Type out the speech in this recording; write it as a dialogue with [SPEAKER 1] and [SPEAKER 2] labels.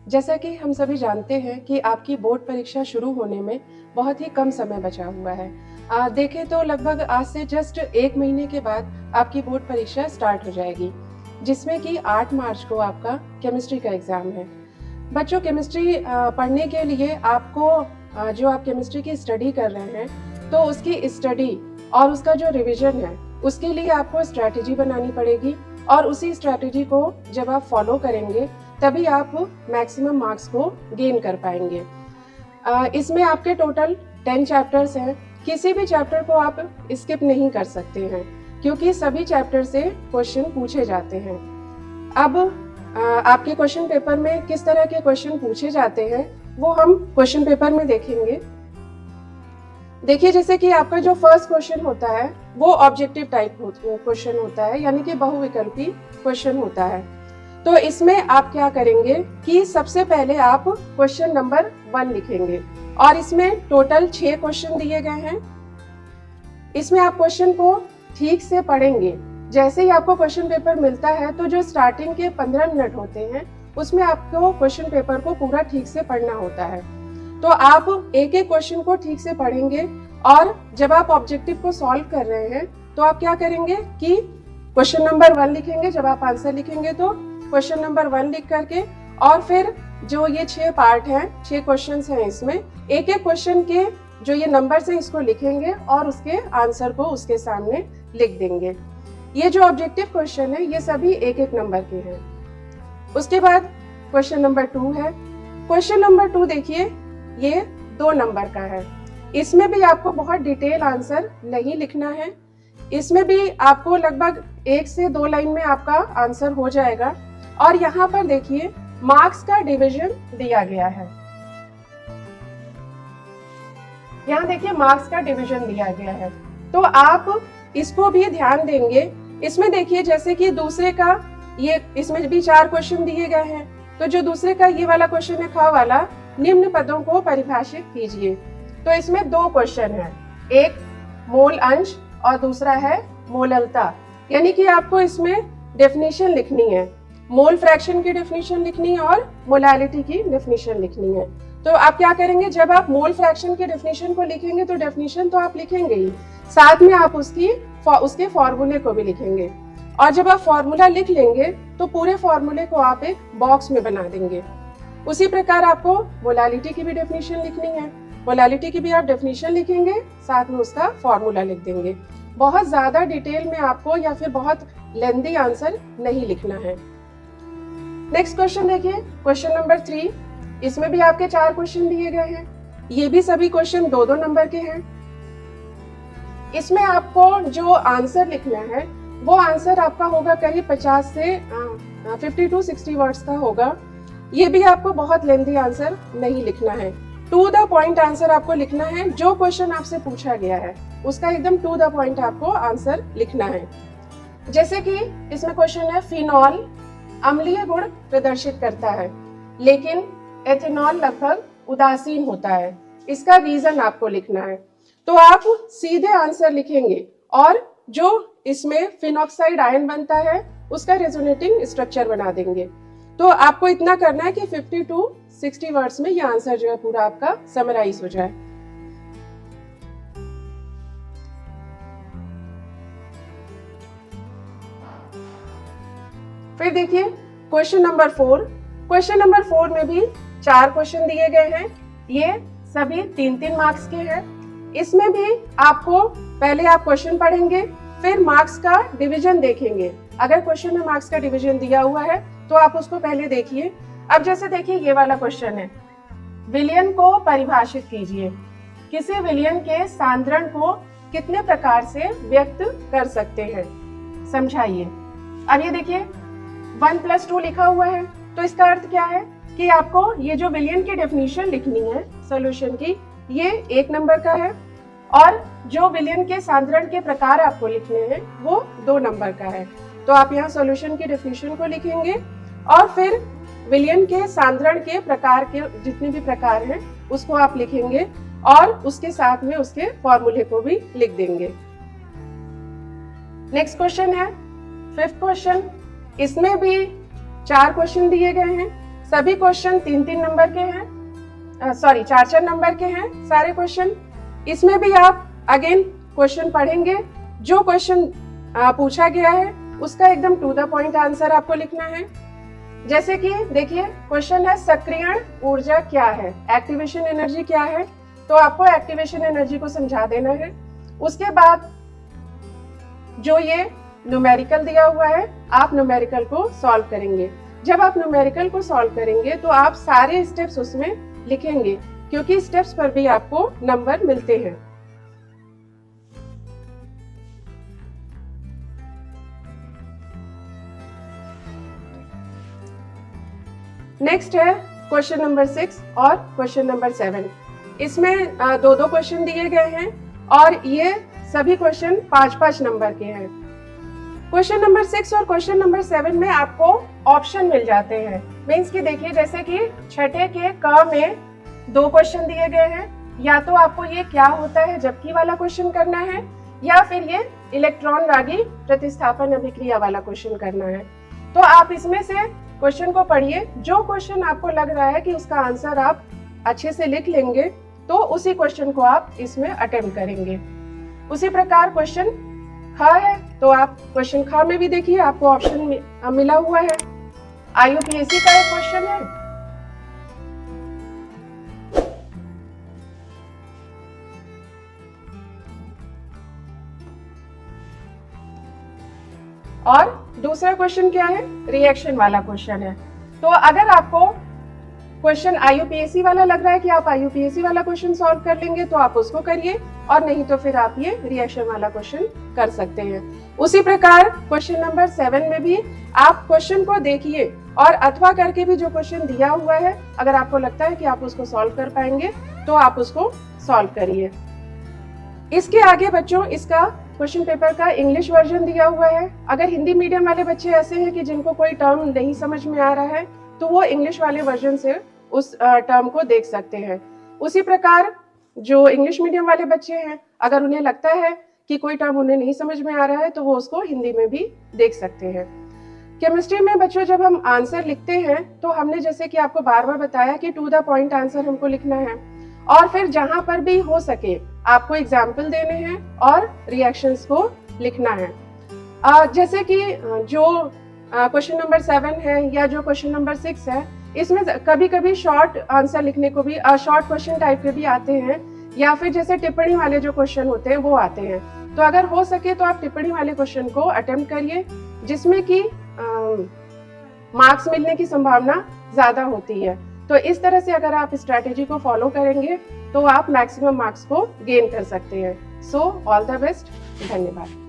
[SPEAKER 1] जैसा कि हम सभी जानते हैं कि आपकी बोर्ड परीक्षा शुरू होने में बहुत ही कम समय बचा हुआ है। देखें तो लगभग आज से जस्ट 1 महीने के बाद आपकी बोर्ड परीक्षा स्टार्ट हो जाएगी, जिसमें कि 8 मार्च को आपका केमिस्ट्री का एग्ज़ाम है। बच्चों, केमिस्ट्री पढ़ने के लिए आपको जो आप केमिस्ट्री की स्टडी कर रहे हैं, तो उसकी स्टडी और उसका जो रिवीजन है, उसके लिए आपको स्ट्रैटेजी बनानी पड़ेगी और उसी स्ट्रैटेजी को जब आप फॉलो करेंगे तभी आप मैक्सिमम मार्क्स को गेन कर पाएंगे। इसमें आपके टोटल 10 चैप्टर्स हैं। किसी भी चैप्टर को आप स्किप नहीं कर सकते हैं क्योंकि सभी चैप्टर से क्वेश्चन पूछे जाते हैं। अब आपके क्वेश्चन पेपर में किस तरह के क्वेश्चन पूछे जाते हैं वो हम क्वेश्चन पेपर में देखेंगे। देखिए, जैसे कि आपका जो फर्स्ट क्वेश्चन होता है वो ऑब्जेक्टिव टाइप क्वेश्चन होता है, यानी कि बहुविकल्पी क्वेश्चन होता है। तो इसमें आप क्या करेंगे कि सबसे पहले आप क्वेश्चन नंबर 1 लिखेंगे और इसमें टोटल 6 क्वेश्चन दिए गए हैं। इसमें आप क्वेश्चन को ठीक से पढ़ेंगे। जैसे ही आपको क्वेश्चन पेपर मिलता है तो जो स्टार्टिंग के 15 मिनट होते हैं उसमें आपको क्वेश्चन पेपर को पूरा ठीक से पढ़ना होता है। तो आप एक एक क्वेश्चन को ठीक से पढ़ेंगे और जब आप ऑब्जेक्टिव को सॉल्व कर रहे हैं तो आप क्या करेंगे कि क्वेश्चन नंबर 1 लिखेंगे। जब आप आंसर लिखेंगे तो क्वेश्चन नंबर 1 लिख करके और फिर जो ये 6 पार्ट हैं, 6 क्वेश्चंस हैं, इसमें एक एक क्वेश्चन के जो ये नंबर्स हैं इसको लिखेंगे और उसके आंसर को उसके सामने लिख देंगे। ये जो ऑब्जेक्टिव क्वेश्चन है ये सभी एक एक नंबर के हैं। उसके बाद क्वेश्चन नंबर 2 है। क्वेश्चन नंबर 2 देखिए, ये 2 नंबर का है। इसमें भी आपको बहुत डिटेल आंसर नहीं लिखना है। इसमें भी आपको लगभग 1 से 2 लाइन में आपका आंसर हो जाएगा। और यहाँ पर देखिए मार्क्स का डिवीजन दिया गया है। यहाँ देखिए मार्क्स का डिवीजन दिया गया है, तो आप इसको भी ध्यान देंगे। इसमें देखिए जैसे कि दूसरे का ये, इसमें भी 4 क्वेश्चन दिए गए हैं। तो जो दूसरे का ये वाला क्वेश्चन है, ख वाला, निम्न पदों को परिभाषित कीजिए। तो इसमें 2 क्वेश्चन है, एक मोल अंश और दूसरा है मोललता, यानी कि आपको इसमें डेफिनेशन लिखनी है। मोल फ्रैक्शन की डेफिनेशन लिखनी है और मोलालिटी की डेफिनेशन लिखनी है। तो आप क्या करेंगे, जब आप मोल फ्रैक्शन की डेफिनेशन को लिखेंगे तो डेफिनेशन तो आप लिखेंगे ही, साथ में आप उसके फॉर्मूले को भी लिखेंगे। और जब आप फॉर्मूला लिख लेंगे तो पूरे फॉर्मूले को आप एक बॉक्स में बना देंगे। उसी प्रकार आपको मोलालिटी की भी डेफिनेशन लिखनी है। मोलालिटी की भी आप डेफिनेशन लिखेंगे, साथ में उसका फॉर्मूला लिख देंगे। बहुत ज्यादा डिटेल में आपको या फिर बहुत लेंथी आंसर नहीं लिखना है। नेक्स्ट क्वेश्चन देखिए, क्वेश्चन नंबर 3। इसमें भी आपके 4 क्वेश्चन दिए गए हैं। ये भी सभी क्वेश्चन 2-2 नंबर के हैं। इसमें आपको जो आंसर लिखना है वो आंसर आपका होगा करीब 50 से 50 to 60 वर्ड्स का होगा। ये भी आपको बहुत लेंथी आंसर नहीं लिखना है। टू द पॉइंट आंसर आपको लिखना है। जो क्वेश्चन आपसे पूछा गया है उसका एकदम टू द पॉइंट आपको आंसर लिखना है। जैसे कि इसमें क्वेश्चन है, फिनॉल अम्लीय गुण प्रदर्शित करता है लेकिन एथेनॉल लगभग उदासीन होता है। इसका रीजन आपको लिखना है। तो आप सीधे आंसर लिखेंगे और जो इसमें फिनॉक्साइड आयन बनता है उसका रेजोनेटिंग स्ट्रक्चर बना देंगे। तो आपको इतना करना है कि 50 to 60 वर्ड्स में ये आंसर जो है पूरा आपका समराइज हो जाए। फिर देखिए क्वेश्चन नंबर 4। क्वेश्चन नंबर 4 में भी 4 क्वेश्चन दिए गए हैं। ये सभी 3-3 मार्क्स के हैं। इसमें भी आपको पहले आप क्वेश्चन पढ़ेंगे, फिर मार्क्स का डिवीजन देखेंगे। अगर क्वेश्चन में मार्क्स का डिवीजन दिया हुआ है तो आप उसको पहले देखिए। अब जैसे देखिए ये वाला क्वेश्चन है, विलयन को परिभाषित कीजिए। किसी विलयन के सांद्रण को कितने प्रकार से व्यक्त कर सकते हैं, समझाइए। अब ये देखिए 1+2 लिखा हुआ है, तो इसका अर्थ क्या है कि आपको ये जो विलयन की डेफिनेशन लिखनी है सॉल्यूशन की, ये 1 नंबर का है और जो विलयन के सांद्रण के प्रकार आपको लिखने हैं वो 2 नंबर का है। तो आप यहाँ सॉल्यूशन की डेफिनेशन को लिखेंगे और फिर विलयन के सांद्रण के प्रकार के जितने भी प्रकार हैं उसको आप लिखेंगे और उसके साथ में उसके फॉर्मूले को भी लिख देंगे। नेक्स्ट क्वेश्चन है 5th क्वेश्चन। इसमें भी 4 क्वेश्चन दिए गए हैं। सभी क्वेश्चन 3-3 नंबर के हैं, सॉरी 4-4 नंबर के हैं सारे क्वेश्चन। इसमें भी आप अगेन क्वेश्चन पढ़ेंगे, जो क्वेश्चन पूछा गया है उसका एकदम टू द पॉइंट आंसर आपको लिखना है। जैसे कि देखिए क्वेश्चन है सक्रियण ऊर्जा क्या है, एक्टिवेशन एनर्जी क्या है, तो आपको एक्टिवेशन एनर्जी को समझा देना है। उसके बाद जो ये न्यूमेरिकल दिया हुआ है, आप न्यूमेरिकल को सॉल्व करेंगे। जब आप न्यूमेरिकल को सॉल्व करेंगे तो आप सारे स्टेप्स उसमें लिखेंगे, क्योंकि स्टेप्स पर भी आपको नंबर मिलते हैं। नेक्स्ट है क्वेश्चन नंबर 6 और क्वेश्चन नंबर 7। इसमें दो दो क्वेश्चन दिए गए हैं और ये सभी क्वेश्चन 5-5 नंबर के हैं। क्वेश्चन नंबर 6 और क्वेश्चन नंबर 7 में आपको ऑप्शन मिल जाते हैं। मीन्स कि देखिए जैसे कि छठे के क में 2 क्वेश्चन दिए गए हैं, या तो आपको ये क्या होता है जबकि वाला क्वेश्चन करना है, या फिर ये इलेक्ट्रॉन रागी प्रतिस्थापन अभिक्रिया वाला क्वेश्चन करना है। तो आप इसमें से क्वेश्चन को पढ़िए, जो क्वेश्चन आपको लग रहा है कि उसका आंसर आप अच्छे से लिख लेंगे तो उसी क्वेश्चन को आप इसमें अटेम्प्ट करेंगे। उसी प्रकार क्वेश्चन ख है तो आप क्वेश्चन ख में भी देखिए आपको ऑप्शन मिला हुआ है, IUPAC का एक क्वेश्चन है। और दूसरा क्वेश्चन क्या है, रिएक्शन वाला क्वेश्चन है। तो अगर आपको क्वेश्चन IUPAC वाला लग रहा है कि आप IUPAC वाला क्वेश्चन सॉल्व कर लेंगे तो आप उसको करिए, और नहीं तो फिर आप ये रिएक्शन वाला क्वेश्चन कर सकते हैं। उसी प्रकार क्वेश्चन नंबर 7 में भी आप क्वेश्चन को देखिए और अथवा करके भी जो क्वेश्चन दिया हुआ है, अगर आपको लगता है कि आप उसको सॉल्व कर पाएंगे तो आप उसको सॉल्व करिए। इसके आगे बच्चों इसका क्वेश्चन पेपर का इंग्लिश वर्जन दिया हुआ है। अगर हिंदी मीडियम वाले बच्चे ऐसे हैं कि जिनको कोई टर्म नहीं समझ में आ रहा है तो वो इंग्लिश वाले वर्जन से उस टर्म को देख सकते हैं। उसी प्रकार जो इंग्लिश मीडियम वाले बच्चे हैं, अगर उन्हें लगता है कि कोई टर्म उन्हें नहीं समझ में आ रहा है तो वो उसको हिंदी में भी देख सकते हैं। केमिस्ट्री में बच्चों जब हम आंसर लिखते हैं तो हमने जैसे कि आपको बार बार बताया कि टू द पॉइंट आंसर हमको लिखना है, और फिर जहां पर भी हो सके आपको एग्जाम्पल देने हैं और रिएक्शंस को लिखना है। जैसे कि जो क्वेश्चन नंबर 7 है या जो क्वेश्चन नंबर 6 है, इसमें कभी कभी शॉर्ट आंसर लिखने को भी शॉर्ट क्वेश्चन टाइप के भी आते हैं, या फिर जैसे टिप्पणी वाले जो क्वेश्चन होते हैं वो आते हैं। तो अगर हो सके तो आप टिप्पणी वाले क्वेश्चन को अटेम्प्ट करिए, जिसमें कि मार्क्स मिलने की संभावना ज्यादा होती है। तो इस तरह से अगर आप स्ट्रैटेजी को फॉलो करेंगे तो आप मैक्सिमम मार्क्स को गेन कर सकते हैं। सो ऑल द बेस्ट, धन्यवाद।